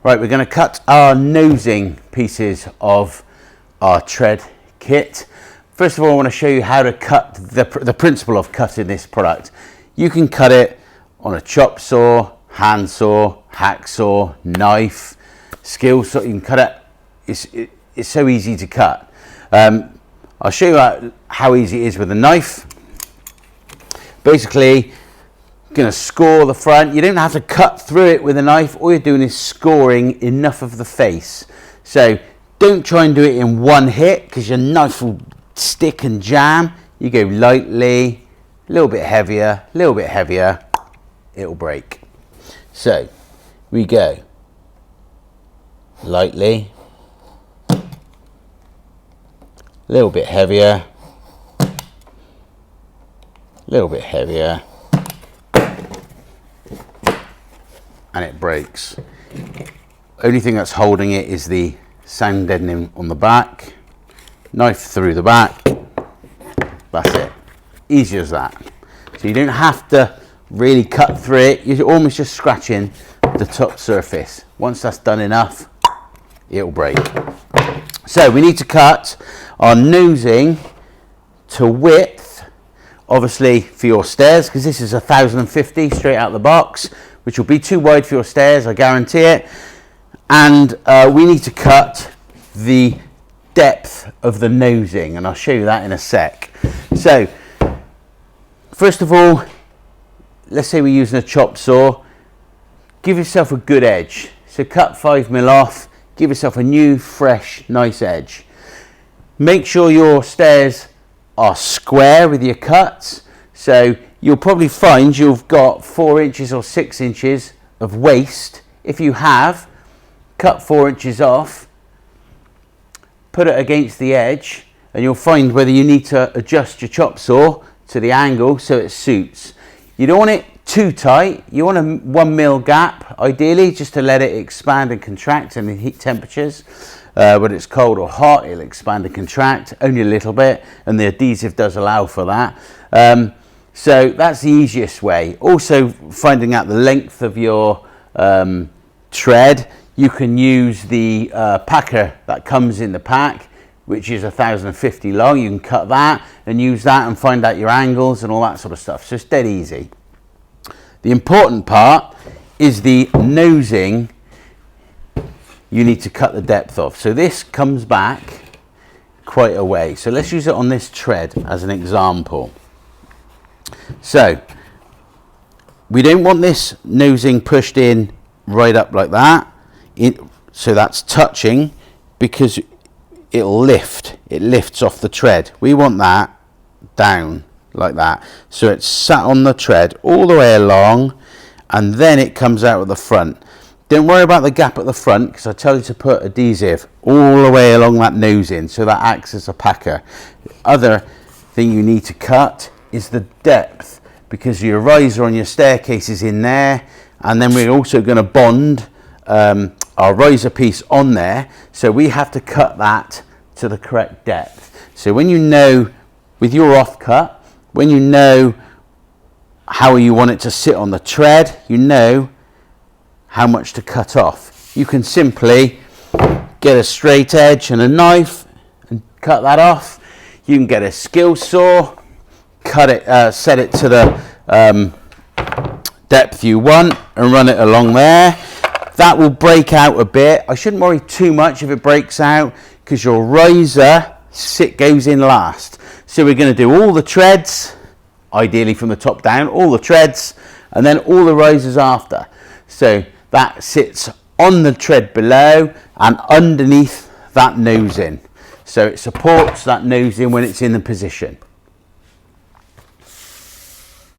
Right, we're going to cut our nosing pieces of our tread kit. First of all, I want to show you how to cut the principle of cutting this product. You can cut it on a chop saw, hand saw, hacksaw, knife, skill saw. You can cut it. It's so easy to cut. I'll show you how easy it is with a knife. Basically, going to score the front. You don't have to cut through it with a knife. All you're doing is scoring enough of the face. So don't try and do it in one hit because your knife will stick and jam. You go lightly, a little bit heavier, a little bit heavier, it'll break. So we go lightly, a little bit heavier, a little bit heavier, and it breaks. Only thing that's holding it is the sound deadening on the back. Knife through the back. That's it. Easy as that. So you don't have to really cut through it. You're almost just scratching the top surface. Once that's done enough, it'll break. So we need to cut our nosing to width, obviously for your stairs, because this is 1050 straight out the box, which will be too wide for your stairs, I guarantee it. And we need to cut the depth of the nosing, and I'll show you that in a sec. So first of all, let's say we're using a chop saw. Give yourself a good edge. So cut 5mm off, give yourself a new, fresh, nice edge. Make sure your stairs are square with your cuts. So you'll probably find you've got 4 inches or 6 inches of waste. If you have, cut 4 inches off, put it against the edge, and you'll find whether you need to adjust your chop saw to the angle so it suits. You don't want it too tight. You want a 1mm gap, ideally, just to let it expand and contract in the heat temperatures. When it's cold or hot, it'll expand and contract only a little bit, and the adhesive does allow for that. So that's the easiest way. Also, finding out the length of your tread, you can use the packer that comes in the pack, which is 1050 long. You can cut that and use that and find out your angles and all that sort of stuff. So it's dead easy. The important part is the nosing. You need to cut the depth of. So this comes back quite a way. So let's use it on this tread as an example. So we don't want this nosing pushed in right up like that. So that's touching, because it'll lift. It lifts off the tread. We want that down like that. So it's sat on the tread all the way along, and then it comes out at the front. Don't worry about the gap at the front, because I tell you to put adhesive all the way along that nosing, so that acts as a packer. The other thing you need to cut is the depth, because your riser on your staircase is in there, and then we're also going to bond our riser piece on there, so we have to cut that to the correct depth. So when you know, with your offcut, when you know how you want it to sit on the tread, you know how much to cut off. You can simply get a straight edge and a knife and cut that off. You can get a skill saw, cut it, set it to the depth you want, and run it along there. That will break out a bit. I shouldn't worry too much if it breaks out, because your riser goes in last. So we're going to do all the treads, ideally from the top down, all the treads, and then all the risers after. So that sits on the tread below and underneath that nosing. So it supports that nosing when it's in the position.